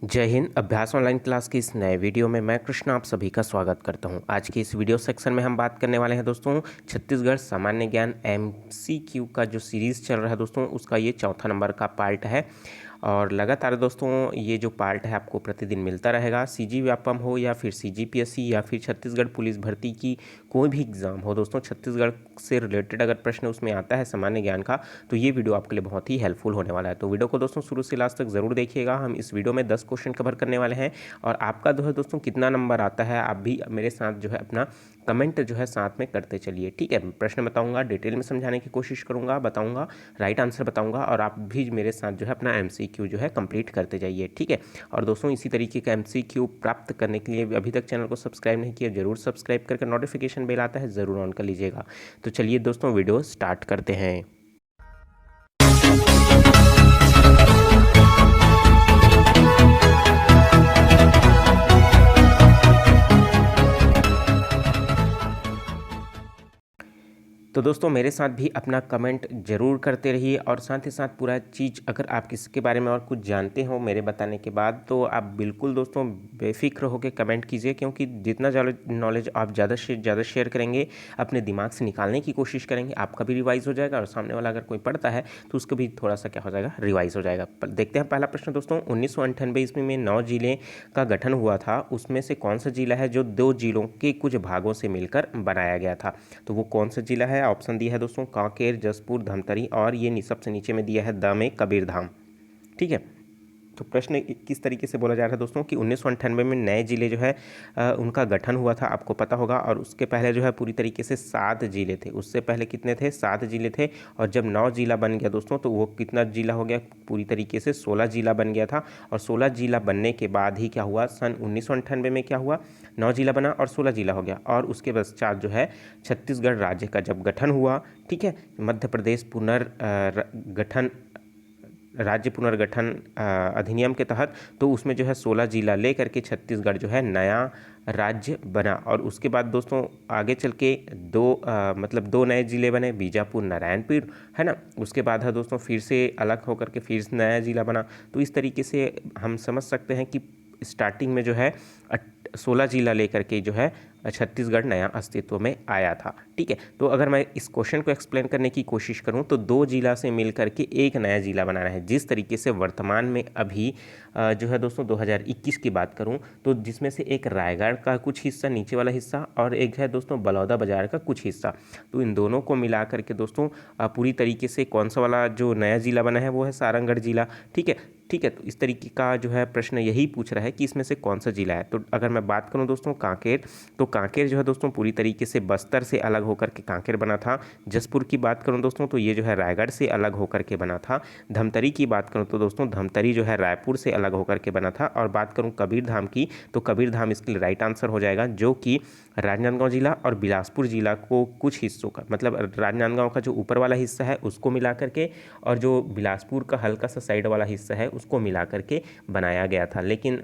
जय हिंद। अभ्यास online class की इस नए वीडियो में मैं कृष्णा आप सभी का स्वागत करता हूं। आज की इस वीडियो सेक्शन में हम बात करने वाले हैं दोस्तों छत्तीसगढ़ सामान्य ज्ञान एमसीक्यू का जो सीरीज़ चल रहा है दोस्तों उसका ये चौथा नंबर का पार्ट है। और लगातार दोस्तों ये जो पार्ट है आपको प्रतिदिन मिलता रहेगा। सीजी व्यापम हो या फिर सीजीपीएससी या फिर छत्तीसगढ़ पुलिस भर्ती की कोई भी एग्ज़ाम हो दोस्तों, छत्तीसगढ़ से रिलेटेड अगर प्रश्न उसमें आता है सामान्य ज्ञान का तो ये वीडियो आपके लिए बहुत ही हेल्पफुल होने वाला है। तो वीडियो को दोस्तों शुरू से लास्ट तक ज़रूर देखिएगा। हम इस वीडियो में 10 क्वेश्चन कवर करने वाले हैं और आपका जो है दोस्तों कितना नंबर आता है आप भी मेरे साथ जो है अपना कमेंट जो है साथ में करते चलिए, ठीक है। प्रश्न बताऊंगा, डिटेल में समझाने की कोशिश करूंगा, बताऊंगा, राइट आंसर बताऊंगा और आप भी मेरे साथ जो है अपना एमसीक्यू जो है कंप्लीट करते जाइए, ठीक है। और दोस्तों इसी तरीके का एमसीक्यू प्राप्त करने के लिए अभी तक चैनल को सब्सक्राइब नहीं किया, जरूर सब्सक्राइब करके नोटिफिकेशन बेल आता है ज़रूर ऑन कर लीजिएगा। तो चलिए दोस्तों वीडियो स्टार्ट करते हैं। तो दोस्तों मेरे साथ भी अपना कमेंट ज़रूर करते रहिए और साथ ही साथ पूरा चीज़ अगर आप किसके बारे में और कुछ जानते हो मेरे बताने के बाद तो आप बिल्कुल दोस्तों बेफिक्र होकर कमेंट कीजिए, क्योंकि जितना ज़्यादा नॉलेज आप ज़्यादा से ज़्यादा शेयर करेंगे, अपने दिमाग से निकालने की कोशिश करेंगे, आपका भी रिवाइज़ हो जाएगा और सामने वाला अगर कोई पढ़ता है तो उसका भी थोड़ा सा क्या हो जाएगा, रिवाइज़ हो जाएगा। देखते हैं पहला प्रश्न दोस्तों। 1998 ईस्वी में 9 जिले का गठन हुआ था, उसमें से कौन सा जिला है जो 2 जिलों के कुछ भागों से मिलकर बनाया गया था? तो वो कौन सा जिला है? ऑप्शन दिया है दोस्तों कांकेर, जसपुर, धमतरी और ये सबसे नीचे में दिया है दमे कबीरधाम, ठीक है। तो प्रश्न किस तरीके से बोला जा रहा है दोस्तों कि 1998 में नए जिले जो है उनका गठन हुआ था, आपको पता होगा। और उसके पहले जो है पूरी तरीके से 7 जिले थे, उससे पहले कितने थे? 7 जिले थे। और जब 9 जिला बन गया दोस्तों तो वो कितना जिला हो गया? पूरी तरीके से 16 जिला बन गया था। और 16 जिला बनने के बाद ही क्या हुआ? सन 1998 में क्या हुआ? 9 जिला बना और 16 जिला हो गया। और उसके पश्चात जो है छत्तीसगढ़ राज्य का जब गठन हुआ, ठीक है, मध्य प्रदेश पुनर्गठन राज्य पुनर्गठन अधिनियम के तहत, तो उसमें जो है 16 जिला ले करके छत्तीसगढ़ जो है नया राज्य बना। और उसके बाद दोस्तों आगे चल के दो नए जिले बने, बीजापुर, नारायणपुर, है ना। उसके बाद है दोस्तों फिर से अलग होकर के फिर से नया जिला बना। तो इस तरीके से हम समझ सकते हैं कि स्टार्टिंग में जो है 16 जिला लेकर के जो है छत्तीसगढ़ नया अस्तित्व में आया था, ठीक है। तो अगर मैं इस क्वेश्चन को एक्सप्लेन करने की कोशिश करूं तो 2 जिला से मिलकर के एक नया जिला बनाना है। जिस तरीके से वर्तमान में अभी जो है दोस्तों 2021 की बात करूं तो जिसमें से एक रायगढ़ का कुछ हिस्सा, नीचे वाला हिस्सा, और एक है दोस्तों बलौदाबाजार का कुछ हिस्सा, तो इन दोनों को मिला करके दोस्तों पूरी तरीके से कौन सा वाला जो नया जिला बना है वो है सारंगढ़ जिला, ठीक है, ठीक है। तो इस तरीके का जो है प्रश्न यही पूछ रहा है कि इसमें से कौन सा जिला है। तो अगर मैं बात करूं दोस्तों कांकेर, तो कांकेर जो है दोस्तों पूरी तरीके से बस्तर से अलग होकर के कांकेर बना था। जसपुर की बात करूं दोस्तों तो ये जो है रायगढ़ से अलग होकर के बना था। धमतरी की बात करूं तो दोस्तों धमतरी जो है रायपुर से अलग होकर के बना था। और बात करूं कबीरधाम की तो कबीरधाम इसके लिए राइट आंसर हो जाएगा, जो कि राजनांदगांव जिला और बिलासपुर जिला को कुछ हिस्सों का, मतलब राजनांदगांव का जो ऊपर वाला हिस्सा है उसको मिला करके और जो बिलासपुर का हल्का सा साइड वाला हिस्सा है उसको मिला करके बनाया गया था। लेकिन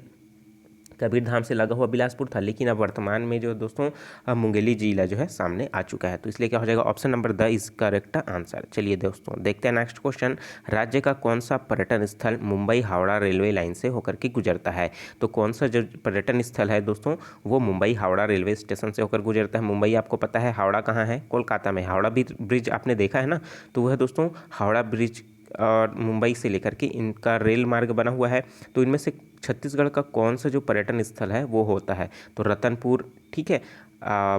कबीरधाम से लगा हुआ बिलासपुर था, लेकिन अब वर्तमान में जो दोस्तों मुंगेली जिला जो है सामने आ चुका है। तो इसलिए क्या हो जाएगा? Option number the is correct answer. चलिए दोस्तों देखते हैं नेक्स्ट क्वेश्चन। राज्य का कौन सा पर्यटन स्थल मुंबई हावड़ा रेलवे लाइन से होकर के गुजरता है? तो कौन सा जो पर्यटन स्थल है दोस्तों वो मुंबई हावड़ा रेलवे स्टेशन से होकर गुजरता है। मुंबई आपको पता है, हावड़ा कहाँ है? कोलकाता में। हावड़ा ब्रिज आपने देखा है ना, तो वह दोस्तों हावड़ा ब्रिज और मुंबई से लेकर के इनका रेल मार्ग बना हुआ है। तो इनमें से छत्तीसगढ़ का कौन सा जो पर्यटन स्थल है वो होता है? तो रतनपुर, ठीक है,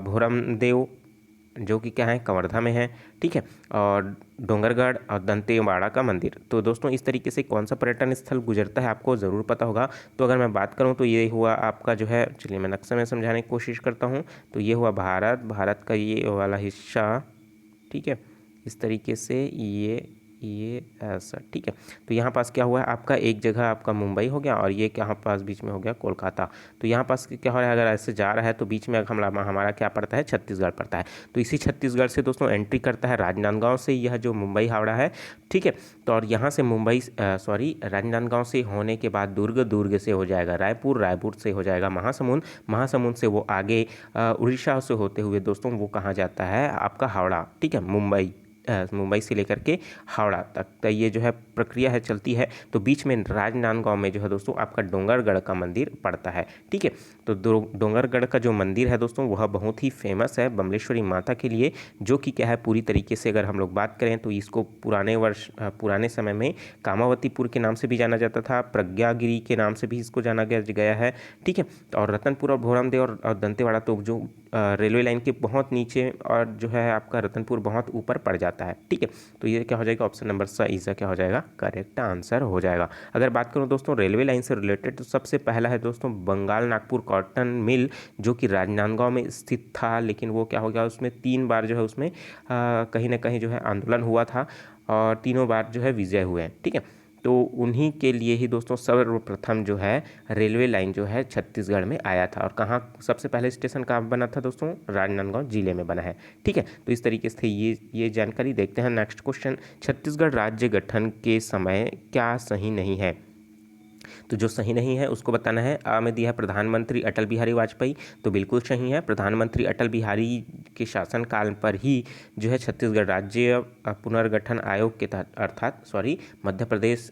भोरमदेव जो कि क्या है कवर्धा में है, ठीक है, और डोंगरगढ़ और दंतेवाड़ा का मंदिर। तो दोस्तों इस तरीके से कौन सा पर्यटन स्थल गुजरता है आपको ज़रूर पता होगा। तो अगर मैं बात करूं तो ये हुआ आपका जो है, चलिए मैं नक्शे में समझाने की कोशिश करता हूं। तो ये हुआ भारत का ये वाला हिस्सा, ठीक है, इस तरीके से ये ऐसा, ठीक है। तो यहाँ पास क्या हुआ है आपका, एक जगह आपका मुंबई हो गया और ये यहाँ पास बीच में हो गया कोलकाता। तो यहाँ पास क्या हो रहा है, अगर ऐसे जा रहा है तो बीच में हमारा क्या पड़ता है? छत्तीसगढ़ पड़ता है। तो इसी छत्तीसगढ़ से दोस्तों एंट्री करता है राजनांदगांव से यह जो मुंबई हावड़ा है, ठीक है। तो और यहाँ से राजनांदगांव से होने के बाद दुर्ग से हो जाएगा रायपुर से हो जाएगा महासमुंद से वो आगे उड़ीसा से होते हुए दोस्तों वो कहाँ जाता है? आपका हावड़ा, ठीक है, मुंबई, मुंबई से लेकर के हावड़ा तक तो ये जो है प्रक्रिया है चलती है। तो बीच में राजनांदगांव में जो है दोस्तों आपका डोंगरगढ़ का मंदिर पड़ता है। ठीक है, तो डोंगरगढ़ का जो मंदिर है दोस्तों वह बहुत ही फेमस है बमलेश्वरी माता के लिए, जो कि क्या है पूरी तरीके से अगर हम लोग बात करें तो इसको पुराने समय में कामावतीपुर के नाम से भी जाना जाता था, प्रज्ञागिरी के नाम से भी इसको जाना गया है। ठीक है, और रतनपुर और भोरमदेव और दंतेवाड़ा तो जो रेलवे लाइन के बहुत नीचे और जो है आपका रतनपुर बहुत ऊपर पड़ जाता है। ठीक है, तो ये क्या हो जाएगा ऑप्शन नंबर सा इसका क्या हो जाएगा करेक्ट आंसर हो जाएगा। अगर बात करूं दोस्तों रेलवे लाइन से रिलेटेड तो सबसे पहला है दोस्तों बंगाल नागपुर कॉटन मिल, जो कि राजनांदगांव में स्थित था, लेकिन वो क्या हो गया उसमें 3 बार जो है उसमें कहीं ना कहीं जो है आंदोलन हुआ था और तीनों बार जो है विजय हुए हैं। ठीक है, तो उन्हीं के लिए ही दोस्तों सर्वप्रथम जो है रेलवे लाइन जो है छत्तीसगढ़ में आया था। और कहाँ सबसे पहले स्टेशन कहाँ बना था दोस्तों, राजनांदगांव जिले में बना है। ठीक है, तो इस तरीके से ये जानकारी। देखते हैं नेक्स्ट क्वेश्चन, छत्तीसगढ़ राज्य गठन के समय क्या सही नहीं है। तो जो सही नहीं है उसको बताना है। आ में दिया है प्रधानमंत्री अटल बिहारी वाजपेयी, तो बिल्कुल सही है। प्रधानमंत्री अटल बिहारी के शासनकाल पर ही जो है छत्तीसगढ़ राज्य पुनर्गठन आयोग के तहत मध्य प्रदेश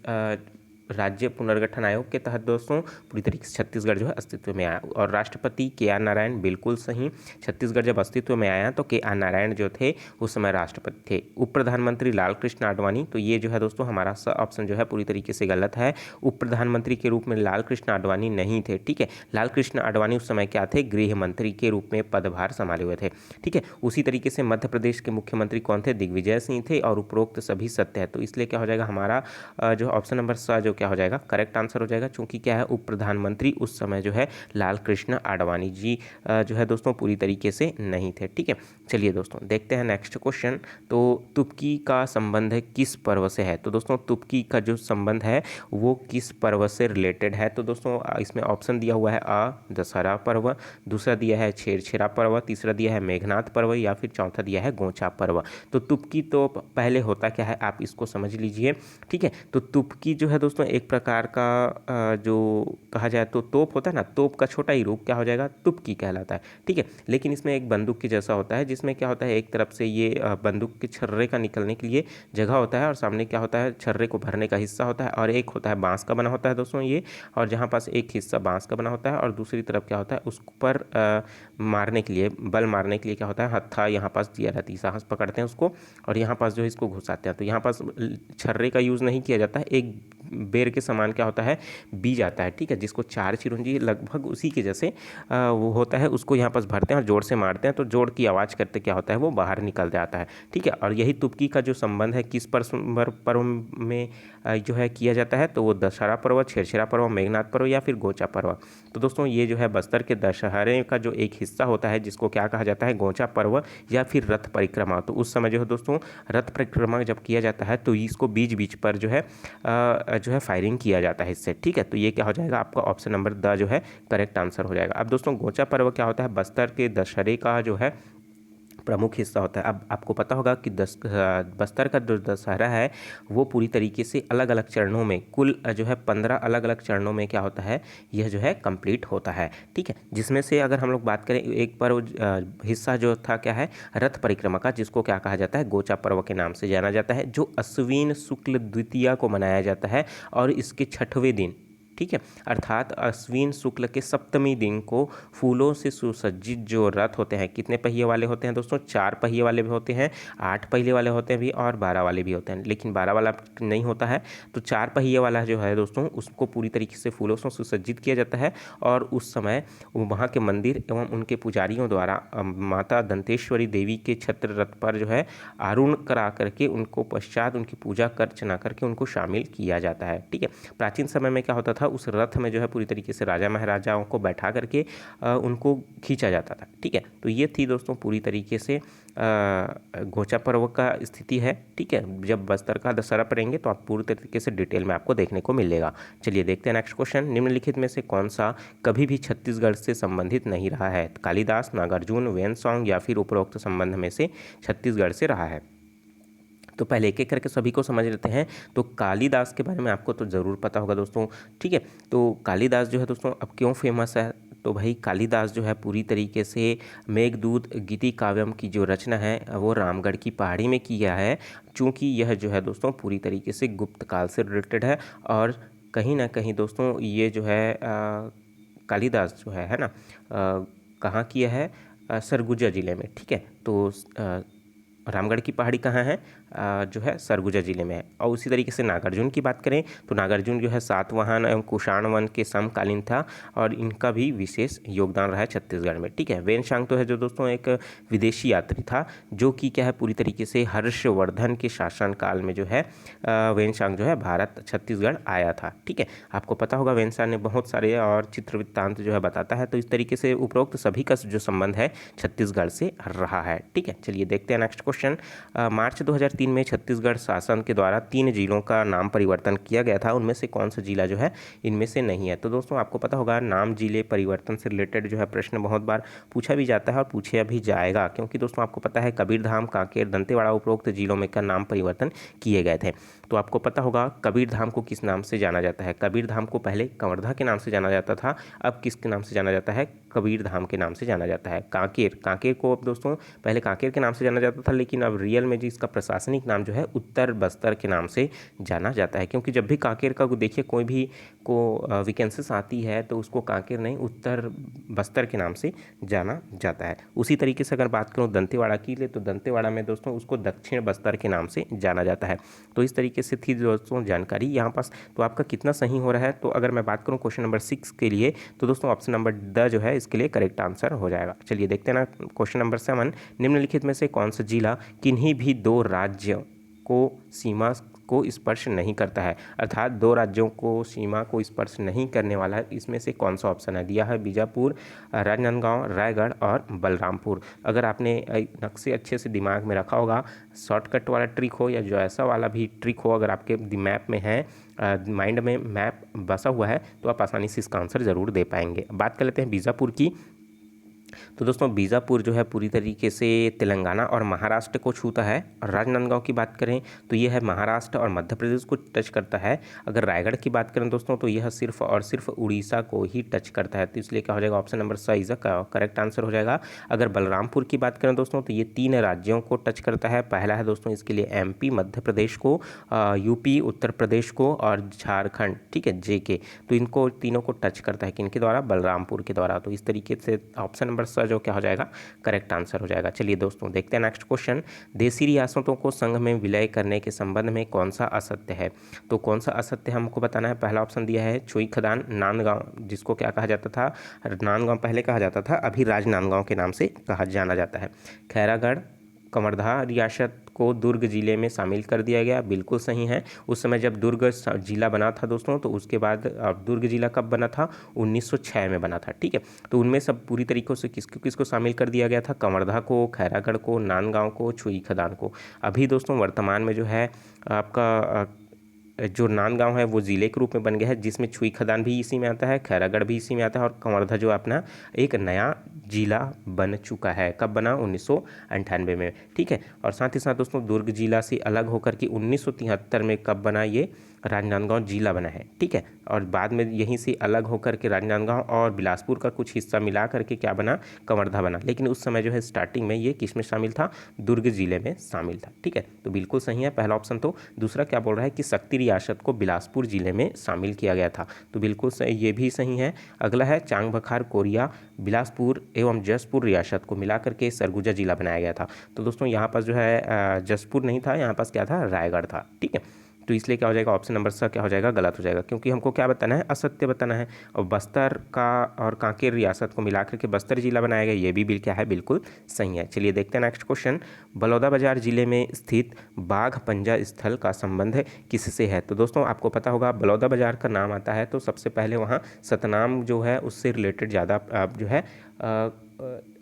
राज्य पुनर्गठन आयोग के तहत दोस्तों पूरी तरीके से छत्तीसगढ़ जो है अस्तित्व में आया। और राष्ट्रपति KR नारायण, बिल्कुल सही। छत्तीसगढ़ जब अस्तित्व में आया तो KR नारायण जो थे उस समय राष्ट्रपति थे। उप प्रधानमंत्री लाल कृष्ण आडवाणी, तो ये जो है दोस्तों हमारा ऑप्शन जो है पूरी तरीके से गलत है। उप प्रधानमंत्री के रूप में लाल कृष्ण आडवाणी नहीं थे। ठीक है, लाल कृष्ण आडवाणी उस समय क्या थे, गृह मंत्री के रूप में पदभार संभाले हुए थे। ठीक है, उसी तरीके से मध्य प्रदेश के मुख्यमंत्री कौन थे, दिग्विजय सिंह थे। और उपरोक्त सभी सत्य है, तो इसलिए क्या हो जाएगा हमारा जो ऑप्शन नंबर सा जो क्या हो जाएगा करेक्ट आंसर हो जाएगा। चूंकि क्या है उप प्रधानमंत्री उस समय जो है लाल कृष्ण आडवाणी जी जो है दोस्तों पूरी तरीके से नहीं थे। ठीक है, चलिए दोस्तों देखते हैं नेक्स्ट क्वेश्चन। तो तुर्की का संबंध किस पर्व से है। तो दोस्तों तुर्की का जो संबंध है वो किस पर्व से रिलेटेड है। तो दोस्तों इसमें ऑप्शन दिया हुआ है दशहरा पर्व, दूसरा दिया है छेरछेरा पर्व, तीसरा दिया है मेघनाथ पर्व, या फिर चौथा दिया है गोंचा पर्व। तो तुर्की तो पहले होता क्या है आप इसको समझ लीजिए। ठीक है, तो तुर्की जो है दोस्तों एक प्रकार का जो कहा जाए तो तोप होता है ना, तोप का छोटा ही रूप क्या हो जाएगा तुर्की कहलाता है। ठीक है, लेकिन इसमें एक बंदूक के जैसा होता है, जिसमें क्या होता है एक तरफ से ये बंदूक के छर्रे का निकलने के लिए जगह होता है और सामने क्या होता है छर्रे को भरने का हिस्सा होता है, और एक होता है बांस का बना होता है दोस्तों ये, और जहाँ पास एक हिस्सा बांस का बना होता है और दूसरी तरफ क्या होता है उस पर मारने के लिए बल मारने के लिए क्या होता है हत्था यहाँ पास दिया रहता है, साहस पकड़ते हैं उसको और यहाँ पास जो है इसको घुसाते हैं। तो यहाँ पास छर्रे का यूज़ नहीं किया जाता है, एक बेर के समान क्या होता है बीज आता है। ठीक है, जिसको 4 चिरंजी लगभग उसी के जैसे वो होता है, उसको यहाँ पास भरते हैं और जोर से मारते हैं, तो जोर की आवाज़ करते क्या होता है वो बाहर निकल जाता है। ठीक है, और यही तुर्की का जो संबंध है किस पर्व में जो है किया जाता है, तो वो दशहरा पर्व, छेरछेरा पर्व, मेघनाथ पर्व या फिर गोंचा पर्व। तो दोस्तों ये जो है बस्तर के दशहरे का जो एक हिस्सा होता है जिसको क्या कहा जाता है गोंचा पर्व या फिर रथ परिक्रमा। तो उस समय जो है दोस्तों रथ परिक्रमा जब किया जाता है तो इसको बीच बीच पर जो है फायरिंग किया जाता है इससे। ठीक है, तो ये क्या हो जाएगा आपका ऑप्शन नंबर द जो है करेक्ट आंसर हो जाएगा। अब दोस्तों गोंचा पर्व क्या होता है, बस्तर के दशहरे का जो है प्रमुख हिस्सा होता है। अब आपको पता होगा कि बस्तर का जो दशहरा है वो पूरी तरीके से अलग अलग चरणों में कुल जो है 15 अलग अलग चरणों में क्या होता है यह जो है कंप्लीट होता है। ठीक है, जिसमें से अगर हम लोग बात करें एक पर्व हिस्सा जो था क्या है रथ परिक्रमा का, जिसको क्या कहा जाता है गोंचा पर्व के नाम से जाना जाता है, जो अश्विन शुक्ल द्वितीया को मनाया जाता है और इसके 6वें दिन, ठीक है, अर्थात अश्विन शुक्ल के सप्तमी दिन को फूलों से सुसज्जित जो रथ होते हैं, कितने पहिए वाले होते हैं दोस्तों, 4 पहिए वाले भी होते हैं, 8 पहिए वाले होते हैं भी और 12 वाले भी होते हैं, लेकिन 12 वाला नहीं होता है। तो 4 पहिए वाला जो है दोस्तों उसको पूरी तरीके से फूलों से सुसज्जित किया जाता है और उस समय वहाँ के मंदिर एवं उनके पुजारियों द्वारा माता दंतेश्वरी देवी के छत्र रथ पर जो है आरूढ़ करा करके उनको पश्चात उनकी पूजा अर्चना करके उनको शामिल किया जाता है। ठीक है, प्राचीन समय में क्या होता था उस रथ में जो है पूरी तरीके से राजा महाराजाओं को बैठा करके उनको खींचा जाता था। ठीक है, तो ये थी दोस्तों पूरी तरीके से गोंचा पर्व का स्थिति है। ठीक है, जब बस्तर का दशहरा पढ़ेंगे तो आप पूरी तरीके से डिटेल में आपको देखने को मिलेगा। चलिए देखते हैं नेक्स्ट क्वेश्चन, निम्नलिखित में से कौन सा कभी भी छत्तीसगढ़ से संबंधित नहीं रहा है, कालिदास, नागार्जुन, वेनसोंग या फिर उपरोक्त संबंध में से छत्तीसगढ़ से रहा है। तो पहले एक एक करके सभी को समझ लेते हैं। तो कालिदास के बारे में आपको तो ज़रूर पता होगा दोस्तों। ठीक है, तो कालिदास जो है दोस्तों अब क्यों फेमस है, तो भाई कालिदास जो है पूरी तरीके से मेघदूत गीति काव्यम की जो रचना है वो रामगढ़ की पहाड़ी में किया है, चूँकि यह जो है दोस्तों पूरी तरीके से गुप्त काल से रिलेटेड है। और कहीं ना कहीं दोस्तों ये जो है कालिदास जो है ना कहाँ किया है, सरगुजा ज़िले में। ठीक है, तो रामगढ़ की पहाड़ी कहाँ है, जो है सरगुजा ज़िले में है। और उसी तरीके से नागार्जुन की बात करें तो नागार्जुन जो है सातवाहन एवं कुषाण वंश के समकालीन था और इनका भी विशेष योगदान रहा है छत्तीसगढ़ में। ठीक है, वेनशांग तो है जो दोस्तों एक विदेशी यात्री था जो कि क्या है पूरी तरीके से हर्षवर्धन के शासनकाल में जो है वेनशांग जो है भारत छत्तीसगढ़ आया था। ठीक है, आपको पता होगा वेनशांग ने बहुत सारे और चित्र वृत्तांत जो है बताता है। तो इस तरीके से उपरोक्त सभी का जो संबंध है छत्तीसगढ़ से रहा है। ठीक है, चलिए देखते हैं नेक्स्ट क्वेश्चन। मार्च 2003 में छत्तीसगढ़ शासन के द्वारा 3 जिलों का नाम परिवर्तन किया गया था, उनमें से कौन सा जिला जो है इनमें से नहीं है। तो दोस्तों आपको पता होगा नाम जिले परिवर्तन से रिलेटेड जो है प्रश्न बहुत बार पूछा भी जाता है और पूछा भी जाएगा, क्योंकि दोस्तों आपको पता है कबीरधाम, कांकेर, दंतेवाड़ा उपरोक्त जिलों में का नाम परिवर्तन किए गए थे। तो आपको पता होगा कबीरधाम को किस नाम से जाना जाता है। कबीरधाम को पहले कवर्धा के नाम से जाना जाता था, अब किसके नाम से जाना जाता है, कबीरधाम के नाम से जाना जाता है। कांकेर को अब दोस्तों पहले कांकेर के नाम से जाना जाता था, लेकिन अब रियल में जी इसका प्रशासनिक नाम जो है उत्तर बस्तर के नाम से जाना जाता है। क्योंकि जब भी कांकेर का देखिए कोई भी को वैकेंसीज आती है तो उसको कांकेर नहीं उत्तर बस्तर के नाम से जाना जाता है। उसी तरीके से अगर बात करूँ दंतेवाड़ा की लिए तो दंतेवाड़ा में दोस्तों उसको दक्षिण बस्तर के नाम से जाना जाता है। तो इस तरीके से थी दोस्तों जानकारी यहाँ पास। तो आपका कितना सही हो रहा है, तो अगर मैं बात करूँ क्वेश्चन नंबर 6 के लिए तो दोस्तों ऑप्शन नंबर द जो है इसके लिए करेक्ट आंसर हो जाएगा। चलिए देखते हैं ना क्वेश्चन नंबर 7, निम्नलिखित में से कौन सा जिला किन्हीं भी 2 राज्यों को सीमा को स्पर्श नहीं करता है, अर्थात 2 राज्यों को सीमा को स्पर्श नहीं करने वाला है, इसमें से कौन सा ऑप्शन है। दिया है बीजापुर, राजनांदगांव, रायगढ़ और बलरामपुर। अगर आपने नक्शे अच्छे से दिमाग में रखा होगा, शॉर्टकट वाला ट्रिक हो या जो ऐसा वाला भी ट्रिक हो, अगर आपके मैप में है, माइंड में मैप बसा हुआ है, तो आप आसानी से इसका आंसर ज़रूर दे पाएंगे। बात कर लेते हैं बीजापुर की। तो दोस्तों बीजापुर जो है पूरी तरीके से तेलंगाना और महाराष्ट्र को छूता है। और राजनांदगांव की बात करें तो ये है महाराष्ट्र और मध्य प्रदेश को टच करता है। अगर रायगढ़ की बात करें दोस्तों तो यह सिर्फ और सिर्फ उड़ीसा को ही टच करता है, तो इसलिए क्या हो जाएगा option number C is correct answer हो जाएगा। अगर बलरामपुर की बात करें दोस्तों तो ये 3 राज्यों को टच करता है। पहला है दोस्तों इसके लिए एमपी, मध्य प्रदेश को, यूपी, उत्तर प्रदेश को और झारखंड। ठीक है, जेके। तो इनको तीनों को टच करता है किनके द्वारा, बलरामपुर के द्वारा। तो इस तरीके से ऑप्शन नंबर सा जो क्या हो जाएगा करेक्ट आंसर हो जाएगा। चलिए दोस्तों देखते हैं नेक्स्ट क्वेश्चन। देशी रियासतों को संघ में विलय करने के संबंध में कौन सा असत्य है। तो कौन सा असत्य हमको बताना है। पहला ऑप्शन दिया है छुई खदान नांदगांव, जिसको क्या कहा जाता था, नांदगांव पहले कहा जाता था, अभी राजनांदगांव के नाम से कहा जाना जाता है। खैरागढ़ कवर्धा रियासत को दुर्ग जिले में शामिल कर दिया गया, बिल्कुल सही है। उस समय जब दुर्ग जिला बना था दोस्तों, तो उसके बाद दुर्ग जिला कब बना था, 1906 में बना था। ठीक है, तो उनमें सब पूरी तरीकों से किसको किसको शामिल कर दिया गया था, कवर्धा को, खैरागढ़ को, नांदगांव को, छुई खदान को। अभी दोस्तों वर्तमान में जो है आपका जो नांदगांव है वो ज़िले के रूप में बन गया है, जिसमें छुई खदान भी इसी में आता है, खैरागढ़ भी इसी में आता है और कवर्धा जो अपना एक नया जिला बन चुका है। कब बना, 1998 में। ठीक है, और साथ ही साथ दोस्तों दुर्ग जिला से अलग होकर के 1973 में कब बना, ये राजनांदगांव जिला बना है। ठीक है, और बाद में यहीं से अलग होकर के राजनांदगांव और बिलासपुर का कुछ हिस्सा मिला करके क्या बना, कवर्धा बना। लेकिन उस समय जो है स्टार्टिंग में ये किस में शामिल था, दुर्ग जिले में शामिल था। ठीक है, तो बिल्कुल सही है पहला ऑप्शन। तो दूसरा क्या बोल रहा है कि शक्ति रियासत को बिलासपुर जिले में शामिल किया गया था, तो बिल्कुल सही, ये भी सही है। अगला है चांग बखार कोरिया बिलासपुर एवं जसपुर रियासत को मिलाकर के सरगुजा जिला बनाया गया था। तो दोस्तों यहाँ पास जो है जसपुर नहीं था, यहाँ पास क्या था, रायगढ़ था। ठीक है, तो इसलिए क्या हो जाएगा ऑप्शन नंबर सा क्या हो जाएगा, गलत हो जाएगा, क्योंकि हमको क्या बताना है, असत्य बताना है। और बस्तर का और कांकेर रियासत को मिलाकर के बस्तर जिला बनाया गया, ये भी क्या है, बिल्कुल सही है। चलिए देखते हैं नेक्स्ट क्वेश्चन। बलौदाबाजार जिले में स्थित बाघ पंजा स्थल का संबंध किससे है। तो दोस्तों आपको पता होगा बलौदाबाजार का नाम आता है तो सबसे पहले वहाँ सतनाम जो है उससे रिलेटेड ज़्यादा जो है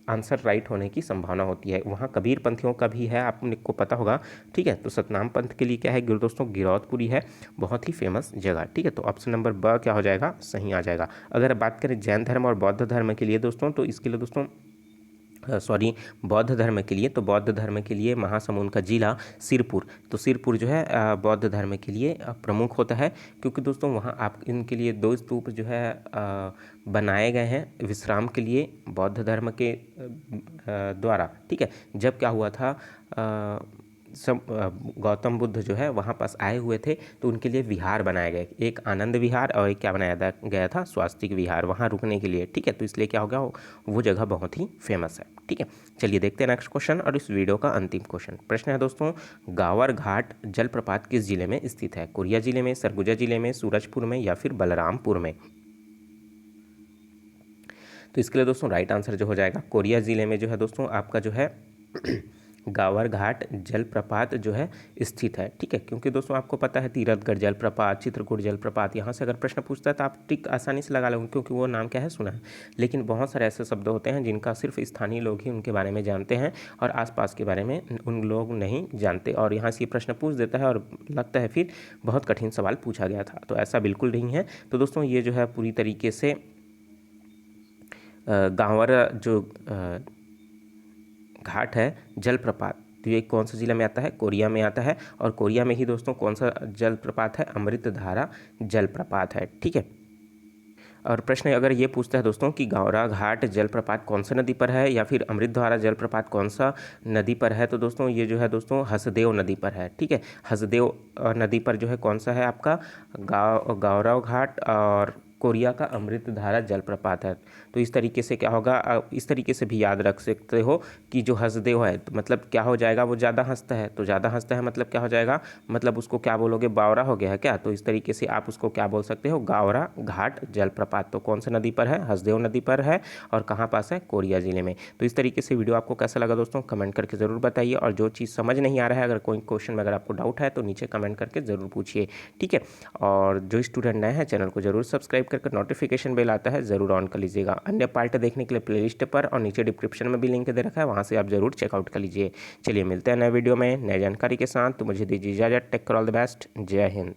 आंसर राइट होने की संभावना होती है। वहाँ कबीर पंथियों का भी है, आपको पता होगा। ठीक है, तो सतनाम पंथ के लिए क्या है दोस्तों, गिरौदपुरी है, बहुत ही फेमस जगह। ठीक है, तो ऑप्शन नंबर ब क्या हो जाएगा, सही आ जाएगा। अगर बात करें जैन धर्म और बौद्ध धर्म के लिए दोस्तों, तो इसके लिए दोस्तों सॉरी बौद्ध धर्म के लिए, तो बौद्ध धर्म के लिए महासमुंद का जिला सिरपुर, तो सिरपुर जो है बौद्ध धर्म के लिए प्रमुख होता है, क्योंकि दोस्तों वहाँ आप इनके लिए 2 स्तूप जो है बनाए गए हैं विश्राम के लिए बौद्ध धर्म के द्वारा। ठीक है, जब क्या हुआ था सब गौतम बुद्ध जो है वहाँ पास आए हुए थे, तो उनके लिए विहार बनाए गए, एक आनंद विहार और एक क्या बनाया गया था, स्वास्तिक विहार, वहाँ रुकने के लिए। ठीक है, तो इसलिए क्या हो गया, वो जगह बहुत ही फेमस है। ठीक है, चलिए देखते हैं नेक्स्ट क्वेश्चन और इस वीडियो का अंतिम क्वेश्चन। प्रश्न है दोस्तों, गावर घाट जलप्रपात किस जिले में स्थित है? कोरिया जिले में, सरगुजा जिले में, सूरजपुर में या फिर बलरामपुर में? तो इसके लिए दोस्तों राइट आंसर जो हो जाएगा, कोरिया जिले में जो है दोस्तों आपका जो है गावर घाट जलप्रपात जो है स्थित है। ठीक है, क्योंकि दोस्तों आपको पता है तीरथगढ़ जलप्रपात, चित्रकूट जलप्रपात, यहाँ से अगर प्रश्न पूछता है तो आप टिक आसानी से लगा लोगे, क्योंकि वो नाम क्या है, सुना है। लेकिन बहुत सारे ऐसे शब्द होते हैं जिनका सिर्फ स्थानीय लोग ही उनके बारे में जानते हैं और आसपास के बारे में उन लोग नहीं जानते, और यहाँ से प्रश्न पूछ देता है और लगता है फिर बहुत कठिन सवाल पूछा गया था, तो ऐसा बिल्कुल नहीं है। तो दोस्तों ये जो है पूरी तरीके से गांवर जो घाट है जलप्रपात, तो ये कौन सा जिला में आता है, कोरिया में आता है, और कोरिया में ही दोस्तों कौन सा जलप्रपात है, अमृतधारा जलप्रपात है। ठीक है, और प्रश्न अगर ये पूछता है दोस्तों कि गावरा घाट जलप्रपात कौन सा नदी पर है या फिर अमृतधारा जलप्रपात कौन सा नदी पर है, तो दोस्तों ये जो है दोस्तों हसदेव नदी पर है। ठीक है, हसदेव नदी पर जो है कौन सा है आपका गावरा घाट और कोरिया का अमृतधारा जलप्रपात है। तो इस तरीके से क्या होगा, इस तरीके से भी याद रख सकते हो कि जो हसदेव है तो मतलब क्या हो जाएगा, वो ज़्यादा हंसता है, तो ज़्यादा हंसता है मतलब क्या हो जाएगा, मतलब उसको क्या बोलोगे, बावरा हो गया है क्या, तो इस तरीके से आप उसको क्या बोल सकते हो, गावरा घाट जलप्रपात। तो कौन सा नदी पर है, हसदेव नदी पर है, और कहाँ पास है, कोरिया जिले में। तो इस तरीके से वीडियो आपको कैसा लगा दोस्तों, कमेंट करके ज़रूर बताइए, और जो चीज़ समझ नहीं आ रहा है, अगर कोई क्वेश्चन में अगर आपको डाउट है तो नीचे कमेंट करके ज़रूर पूछिए। ठीक है, और जो स्टूडेंट नए हैं चैनल को जरूर सब्सक्राइब करके नोटिफिकेशन बेल आता है ज़रूर ऑन कर लीजिएगा। अन्य पार्ट देखने के लिए प्लेलिस्ट पर और नीचे डिस्क्रिप्शन में भी लिंक दे रखा है, वहाँ से आप जरूर चेकआउट कर लीजिए। चलिए मिलते हैं नए वीडियो में नई जानकारी के साथ, तो मुझे दीजिए इजाज़त। Take care, all the best, जय हिंद।